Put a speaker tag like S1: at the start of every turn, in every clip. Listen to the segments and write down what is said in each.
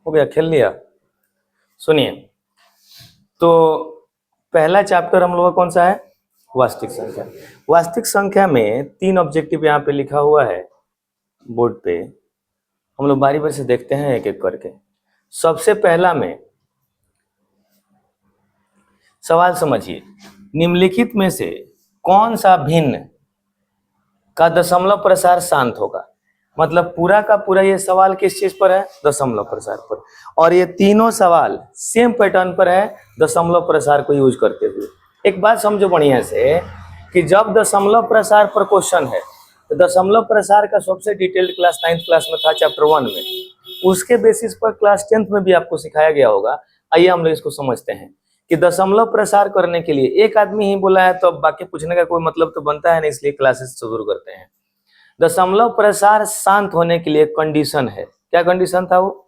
S1: हो गया, खेल लिया। सुनिए, तो पहला चैप्टर हम लोग का कौन सा है? वास्तविक संख्या। वास्तविक संख्या में 3 ऑब्जेक्टिव यहाँ पे लिखा हुआ है बोर्ड पे, हम लोग बारी बारी से देखते हैं एक एक करके। सबसे पहला में सवाल समझिए, निम्नलिखित में से कौन सा भिन्न का दशमलव प्रसार शांत होगा? मतलब पूरा का पूरा ये सवाल किस चीज पर है? दशमलव प्रसार पर। और ये तीनों सवाल सेम पैटर्न पर है, दशमलव प्रसार को यूज करते हुए। एक बात समझो बढ़िया से कि जब दशमलव प्रसार पर क्वेश्चन है तो दशमलव प्रसार का सबसे डिटेल्ड क्लास 9th क्लास में था, चैप्टर 1 में। उसके बेसिस पर क्लास 10th में भी आपको सिखाया गया होगा। आइए हम लोग इसको समझते हैं कि दशमलव प्रसार करने के लिए एक आदमी ही बोला है तो अब बाकी पूछने का कोई मतलब तो बनता है नहीं, इसलिए क्लासेस शुरू करते हैं। दशमलव प्रसार शांत होने के लिए कंडीशन है। क्या कंडीशन था वो?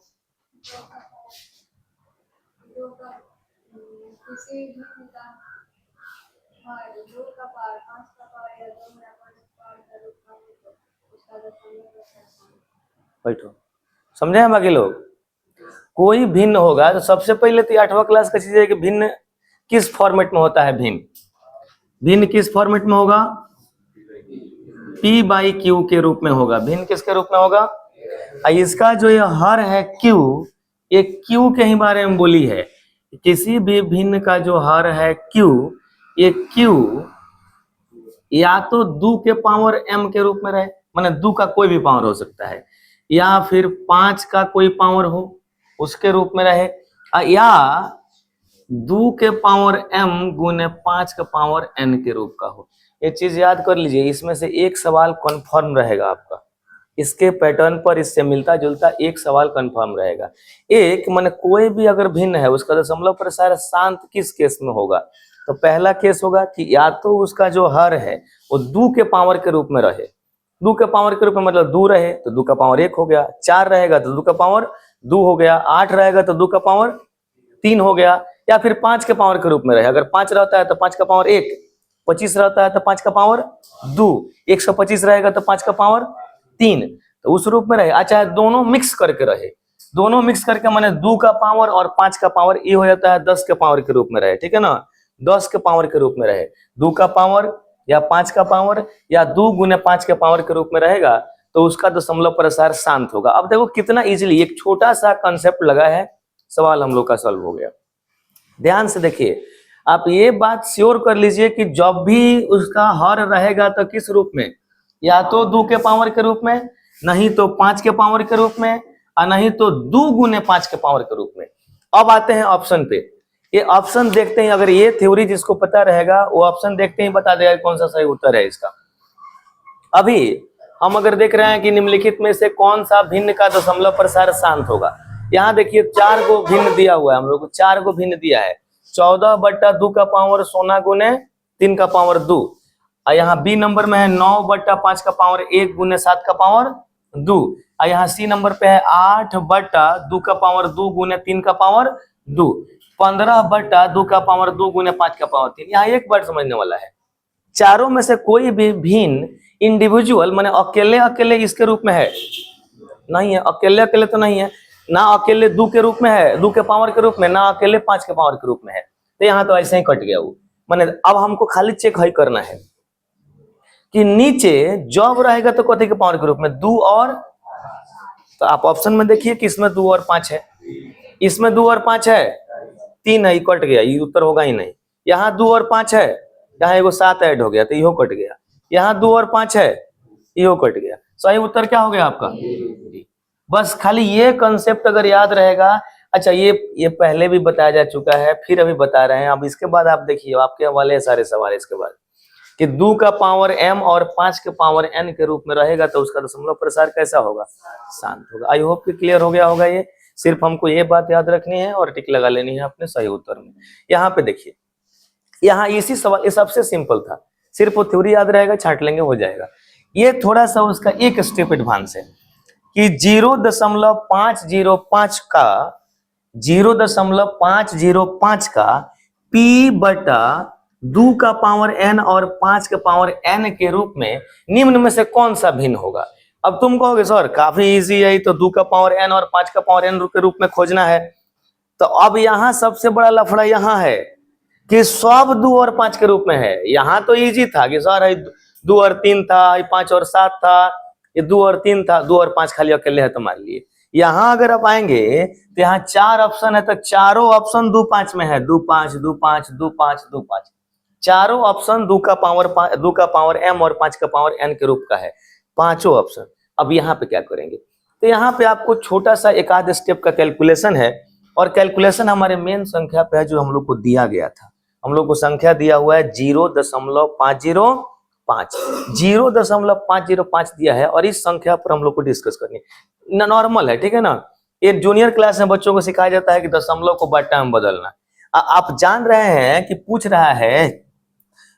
S1: बैठो, समझे हैं बाकी लोग? कोई भिन्न होगा तो सबसे पहले तो 8वां क्लास का चीज है कि भिन्न किस फॉर्मेट में होता है। भिन्न किस फॉर्मेट में होगा? P/Q के रूप में होगा। भिन्न किसके रूप में होगा? इसका जो ये हर है Q, ये Q के ही बारे में बोली है। किसी भी भिन्न का जो हर है Q, ये Q या तो 2 के पावर m के रूप में रहे, माने 2 का कोई भी पावर हो सकता है, या फिर 5 का कोई पावर हो उसके रूप में रहे, या 2 के पावर m गुने 5 का पावर n के रूप का हो। ये चीज याद कर लीजिए, इसमें से एक सवाल कंफर्म रहेगा आपका। इसके पैटर्न पर इससे मिलता जुलता एक सवाल कंफर्म रहेगा। एक माने कोई भी अगर भिन्न है उसका दशमलव प्रसार शांत किस केस में होगा? तो पहला केस होगा कि या तो उसका जो हर है वो 2 के पावर के रूप में रहे। 2 के पावर के रूप में मतलब 2 रहे तो 2 का पावर 1 हो गया, 4 रहेगा तो 2 का पावर 2 हो गया, 8 रहेगा तो 2 का पावर 3 हो गया, या फिर 5 के पावर के रूप में रहे। अगर 5 रहता है तो 5 का पावर 1, 25 रहता है तो 5 का पावर 2, 125 रहेगा तो 5 का पावर 3, तो उस रूप में रहे। अच्छा, दोनों मिक्स करके रहे, दोनों मिक्स करके माने 2 का पावर और 5 का पावर ये हो जाता है 10 के पावर के रूप में रहे। ठीक है ना? 10 के पावर के रूप में रहे, 2 का पावर या 5 का पावर या 2 गुने 5 के पावर के रूप में रहेगा तो उसका दशमलव प्रसार शांत होगा। अब देखो कितना इजीली एक छोटा सा कंसेप्ट लगा है, सवाल हम लोग का सॉल्व हो गया। ध्यान से देखिए, आप ये बात श्योर कर लीजिए कि जब भी उसका हर रहेगा तो किस रूप में? या तो 2 के पावर के रूप में, नहीं तो 5 के पावर के रूप में, और नहीं तो 2 गुने 5 के पावर के रूप में। अब आते हैं ऑप्शन पे। ये ऑप्शन देखते हैं, अगर ये थ्योरी जिसको पता रहेगा वो ऑप्शन देखते ही बता देगा कौन सा सही उत्तर है इसका। अभी हम अगर देख रहे हैं कि निम्नलिखित में से कौन सा भिन्न का दशमलव प्रसार शांत होगा, यहाँ देखिए 4 को भिन्न दिया हुआ है, हम लोग को 4 को भिन्न दिया है। 14/2 का पावर 16 गुने 3 का पावर 2, और यहाँ बी नंबर में है 9/5 का पावर 1 गुने 7 का पावर 2, और यहाँ सी नंबर पे है 8/2 का पावर 2 गुने 3 का पावर 2, 15/2 का पावर 2 गुने 5 का पावर 3। यहाँ एक बार समझने वाला है, चारों में से कोई भी भिन्न इंडिविजुअल माने अकेले अकेले इसके रूप में है नहीं है, अकेले अकेले तो नहीं है ना, अकेले 2 के रूप में है, 2 के पावर के रूप में, ना अकेले 5 के पावर के रूप में है। तो यहाँ तो ऐसे ही कट गया वो। माने अब हमको खाली चेक है करना है कि नीचे जब रहेगा तो कथी के पावर के रूप में? 2 और, तो आप ऑप्शन में देखिए कि इसमें 2 और 5 है, इसमें 2 और 5 है, 3 है, कट गया, ये उत्तर होगा ही नहीं। यहाँ 2 और 5 है, यहाँ एगो 7 ऐड हो गया तो इहो कट गया। यहाँ 2 और 5 है, इहो कट गया। सही उत्तर क्या हो गया आपका? बस खाली ये कंसेप्ट अगर याद रहेगा। अच्छा, ये पहले भी बताया जा चुका है, फिर अभी बता रहे हैं। अब इसके बाद आप देखिए, आपके हवाले सारे सवाल इसके बाद कि 2 का पावर m और 5 के पावर n के रूप में रहेगा तो उसका दशमलव प्रसार कैसा होगा? शांत होगा। आई होप कि क्लियर हो गया होगा। ये सिर्फ हमको ये बात याद रखनी है और टिक लगा लेनी है अपने सही उत्तर में। यहाँ पे देखिए, यहाँ इसी सवाल, ये सबसे सिंपल था, सिर्फ वो थ्योरी याद रहेगा, छांट लेंगे हो जाएगा। ये थोड़ा सा उसका एक स्टेप एडवांस है कि 0.505 का 0.505 का P/2 का पावर n और 5 के पावर n के रूप में निम्न में से कौन सा भिन्न होगा? अब तुम कहोगे सर काफी इजी है, तो 2 का पावर n और 5 का पावर n के रूप में खोजना है। तो अब यहाँ सबसे बड़ा लफड़ा यहाँ है कि सब 2 और 5 के रूप में है। यहाँ तो इजी था कि सर 2 और 3 था, 5 और 7 था, ये 2 और 3 था, 2 और 5 खाली अकेले है तो मान लिए। यहाँ अगर आप आएंगे तो यहाँ 4 ऑप्शन है, तो चारों ऑप्शन 2 5 में है, 2 5 2 5 2 5 2 5, चारों ऑप्शन 2 का पावर m और 5 का पावर n के रूप का है, पांचों ऑप्शन। अब यहाँ पे क्या करेंगे, तो यहाँ पे आपको छोटा सा एक आध स्टेप का कैलकुलेशन है, और कैलकुलेशन हमारे मेन संख्या पे है जो हम लोग को दिया गया था। हम लोग को संख्या दिया हुआ है 0.505, 0.505 दिया है, और इस संख्या पर हम लोग को डिस्कस करनी है। नॉर्मल है, ठीक है ना। ये जूनियर क्लास में बच्चों को सिखाया जाता है कि दशमलव को बट्टा में बदलना। आप जान रहे हैं कि पूछ रहा है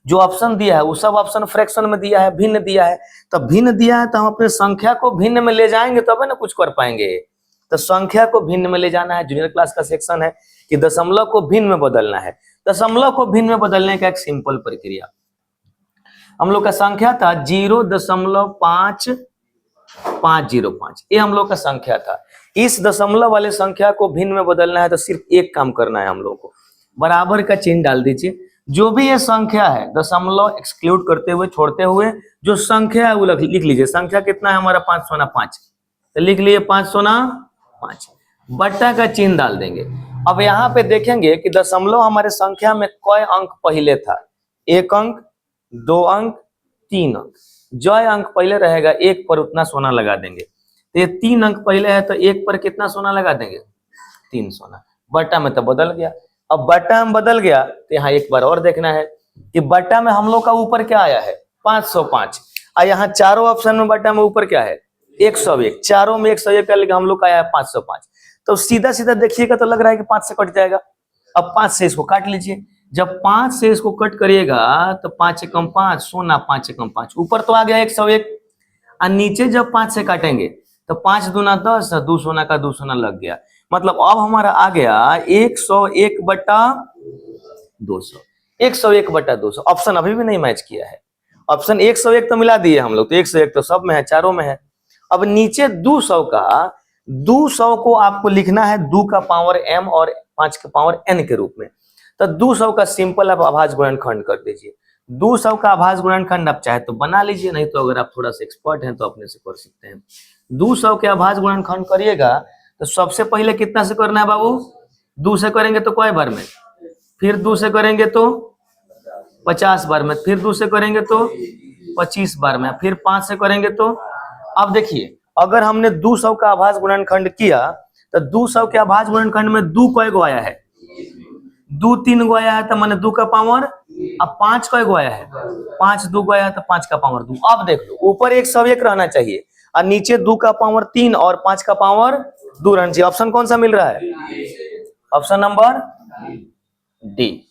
S1: जो ऑप्शन दिया है वो सब ऑप्शन फ्रैक्शन में दिया है, भिन्न दिया है। तो भिन्न दिया है तो हम अपने संख्या को भिन्न में ले जाएंगे तब है ना कुछ कर पाएंगे। तो संख्या को भिन्न में ले जाना है, जूनियर क्लास का सेक्शन है कि दशमलव को भिन्न में बदलना है। दशमलव को भिन्न में बदलने का एक सिंपल प्रक्रिया, हम लोग का संख्या था 0.5505, ये हम लोग का संख्या था। इस दशमलव वाले संख्या को भिन्न में बदलना है तो सिर्फ एक काम करना है हम लोग को, बराबर का चिन्ह डाल दीजिए। जो भी ये संख्या है दशमलव एक्सक्लूड करते हुए छोड़ते हुए जो संख्या है वो लिख लीजिए। संख्या कितना है हमारा 505, तो लिख लिए 505, बट्टा का चिन्ह डाल देंगे। अब यहाँ पे देखेंगे कि दशमलव हमारे संख्या में कोई अंक पहले था, 1 अंक 2 अंक 3 अंक, जो अंक पहले रहेगा 1 पर उतना सोना लगा देंगे। तो ये 3 अंक पहले है तो 1 पर कितना सोना लगा देंगे, 3 सोना। बट्टा में तो बदल गया। अब बट्टा में बदल गया तो यहाँ एक बार और देखना है कि बट्टा में हम लोग का ऊपर क्या आया है 505, और यहाँ चारों ऑप्शन में बट्टा में ऊपर क्या है 101, चारों में 101 का लेकिन हम लोग का आया है 505। तो सीधा सीधा देखिएगा तो लग रहा है कि 5 से कट जाएगा। अब 5 से इसको काट लीजिए। जब 5 से इसको कट करिएगा तो 5 एकम 5 सोना, 5 एकम 5, ऊपर तो आ गया 101, और नीचे जब 5 से काटेंगे तो 5 दूना 10, 2 सोना का 2 सोना लग गया। मतलब अब हमारा आ गया 101/200, 101/200। ऑप्शन अभी भी नहीं मैच किया है, ऑप्शन 101 तो मिला दिए हम लोग, तो 101 तो सब में है, चारों में है। अब नीचे 200 का 200 को आपको लिखना है 2 का पावर m और 5 का पावर n के रूप में। तो 200 का सिंपल आप अभाज्य गुणनखंड कर दीजिए। 200 का अभाज्य गुणनखंड आप चाहे तो बना लीजिए, नहीं तो अगर आप थोड़ा सा एक्सपर्ट हैं तो अपने से कर सकते हैं। 200 के अभाज्य गुणनखंड करिएगा तो सबसे पहले कितना से करना है बाबू, 2 से करेंगे तो कई बार में, फिर 2 से करेंगे तो 50 बार में, फिर 2 से करेंगे तो 25 बार में, फिर 5 से करेंगे तो। अब देखिए अगर हमने 200 का अभाज्य गुणनखंड किया तो 200 के अभाज्य गुणनखंड में 2 कई गो आया है, 2 3 गो आया है तो माने 2 का पावर। अब 5 कई गो आया है, 5 2 गो आया है तो 5 का पावर 2। अब देख लो ऊपर 101 रहना चाहिए और नीचे 2 का पावर 3 और 5 का पावर 2 रहना चाहिए। ऑप्शन कौन सा मिल रहा है, option number D,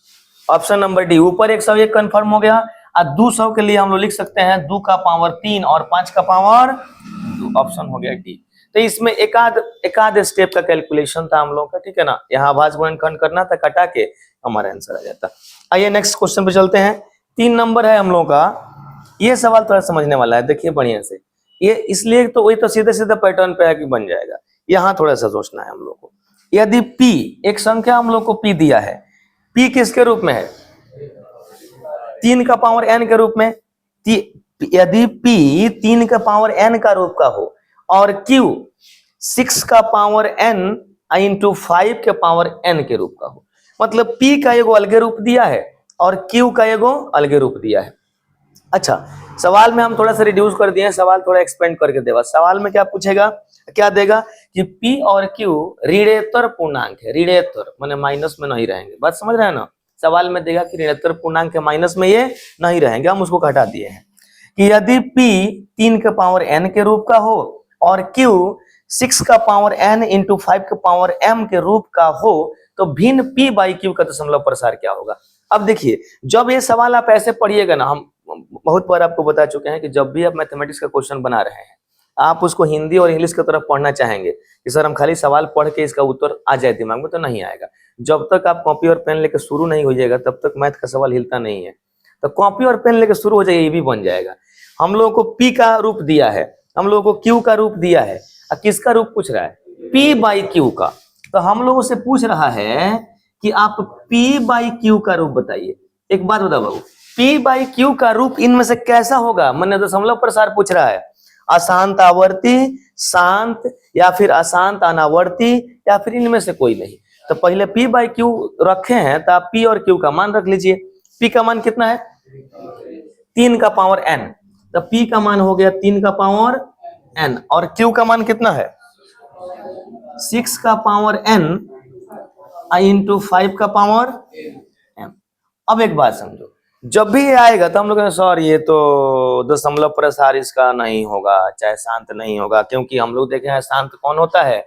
S1: option number D. ऊपर 101 कंफर्म हो गया, और 200 के लिए हम लोग लिख सकते हैं 2 का पावर 3 और 5 का पावर 2, ऑप्शन हो गया डी। तो इसमें एकाध स्टेप का कैलकुलेशन था हम लोग का, ठीक है ना। यहाँ अभाज्य गुणनखंड करना था, कटा के हमारा आंसर आ जाता। आइए नेक्स्ट क्वेश्चन पे चलते हैं। 3 नंबर है हम लोग का। ये सवाल थोड़ा समझने वाला है, देखिए बढ़िया से। ये इसलिए तो वही तो सीधे सीधे पैटर्न पे है कि बन जाएगा, यहाँ थोड़ा सा सोचना है हम लोग को। यदि p एक संख्या हम लोग को p दिया है, p किसके रूप में है, 3 का पावर n के रूप में। यदि p 3 का पावर n का रूप का हो और q 6 का पावर n इंटू 5 के पावर n के रूप का हो, मतलब p का एगो अलगे रूप दिया है और q का एगो अलगे रूप दिया है। अच्छा, सवाल में हम थोड़ा सा रिड्यूस कर दिए, सवाल थोड़ा एक्सपेंड करके देगा। सवाल में क्या पूछेगा, क्या देगा कि p और q ऋणेतर पूर्णांक है, ऋणेतर माने माइनस में नहीं रहेंगे, बात समझ रहे हैं ना। सवाल में देगा कि ऋणेतर पूर्णांक के माइनस में ये नहीं रहेंगे, हम उसको हटा दिए हैं। कि यदि p 3 के पावर n के रूप का हो और q 6 का पावर n इंटू 5 के पावर m के रूप का हो तो भिन्न p बाई q का दशमलव प्रसार क्या होगा। अब देखिए जब ये सवाल आप ऐसे पढ़िएगा ना, हम बहुत बार आपको बता चुके हैं कि जब भी आप मैथमेटिक्स का क्वेश्चन बना रहे हैं आप उसको हिंदी और इंग्लिश की तरफ पढ़ना चाहेंगे कि सर हम खाली सवाल पढ़ के इसका उत्तर आ जाए दिमाग में, तो नहीं आएगा। जब तक आप कॉपी और पेन लेकर शुरू नहीं हो जाएगा तब तक मैथ का सवाल हिलता नहीं है। तो कॉपी और पेन लेकर शुरू हो जाएगा, ये भी बन जाएगा। हम लोगों को p का रूप दिया है, हम लोगों को क्यू का रूप दिया है, और किसका रूप पूछ रहा है? पी बाई क्यू का। तो हम लोगों से पूछ रहा है कि आप पी बाई क्यू का रूप बताइए। एक बात बताओ बाबू, पी बाई क्यू का रूप इनमें से कैसा होगा? मैंने दशमलव प्रसार पूछ रहा है, अशांत आवर्ती, शांत, या फिर अशांत अनावर्ती, या फिर इनमें से कोई नहीं। तो पहले पी बाई क्यू रखे हैं, तो आप पी और क्यू का मान रख लीजिए। पी का मान कितना है? 3 का पावर n। तो पी का मान हो गया 3 का पावर n, और क्यू का मान कितना है? 6 का पावर n इंटू 5 का पावर m। अब एक बात समझो, जब भी ये आएगा तो हम लोग सर ये तो दशमलव प्रसार इसका नहीं होगा, चाहे शांत नहीं होगा, क्योंकि हम लोग देखे हैं शांत कौन होता है?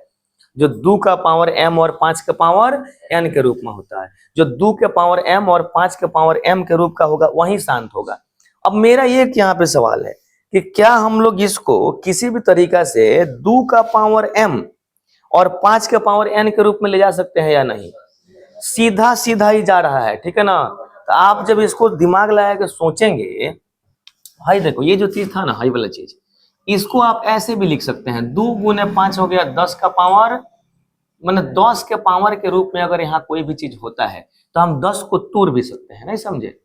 S1: जो 2 का पावर m और 5 के पावर n के रूप में होता है। जो 2 के पावर m और 5 के पावर m के रूप का होगा वही शांत होगा। अब मेरा ये यहाँ पे सवाल है कि क्या हम लोग इसको किसी भी तरीका से 2 का पावर m और 5 के पावर n के रूप में ले जा सकते हैं या नहीं? सीधा सीधा ही जा रहा है, ठीक है ना। तो आप जब इसको दिमाग लगा के सोचेंगे, भाई देखो ये जो चीज था ना, हाई वाला चीज, इसको आप ऐसे भी लिख सकते हैं, 2 गुने 5 हो गया 10 का पावर, मैंने 10 के पावर के रूप में अगर यहाँ कोई भी चीज होता है तो हम 10 को तोड़ भी सकते हैं, नहीं समझे।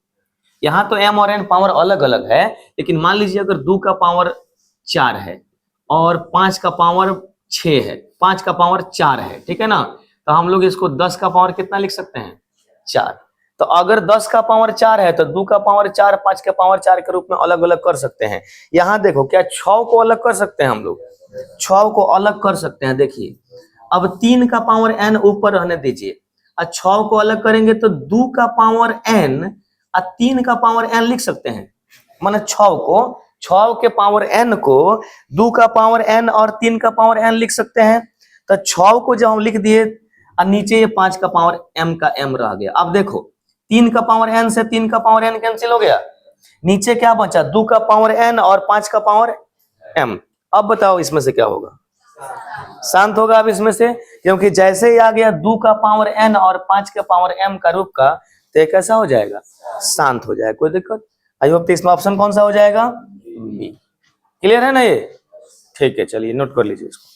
S1: यहाँ तो m और n पावर अलग अलग है, लेकिन मान लीजिए अगर 2 का पावर 4 है और 5 का पावर 6 है, 5 का पावर 4 है, ठीक है ना। तो हम लोग इसको 10 का पावर कितना लिख सकते हैं? 4। तो अगर 10 का पावर 4 है तो 2 का पावर 4 5 के पावर 4 के रूप में अलग अलग कर सकते हैं। यहाँ देखो, क्या 6 को अलग कर सकते हैं? हम लोग 6 को अलग कर सकते हैं। देखिए अब 3 का पावर n ऊपर रहने दीजिए, और 6 को अलग करेंगे तो 2 का पावर n और 3 का पावर n लिख सकते हैं। माने 6 के पावर n को 2 का पावर n और 3 का पावर n लिख सकते हैं। तो 6 को जब हम लिख दिए और नीचे ये 5 का पावर m का m रह गया। अब देखो 3 का पावर n से 3 का पावर n कैंसिल हो गया, नीचे क्या बचा? 2 का पावर n और 5 का पावर m। अब बताओ इसमें से क्या होगा? शांत होगा अब इसमें से, क्योंकि जैसे ही आ गया 2 का पावर n और 5 के पावर m का रूप का, तो ये कैसा हो जाएगा? शांत हो जाएगा। कोई दिक्कत? आई होप इसमें ऑप्शन कौन सा हो जाएगा? बी। क्लियर है ना ये? ठीक है, चलिए नोट कर लीजिए इसको।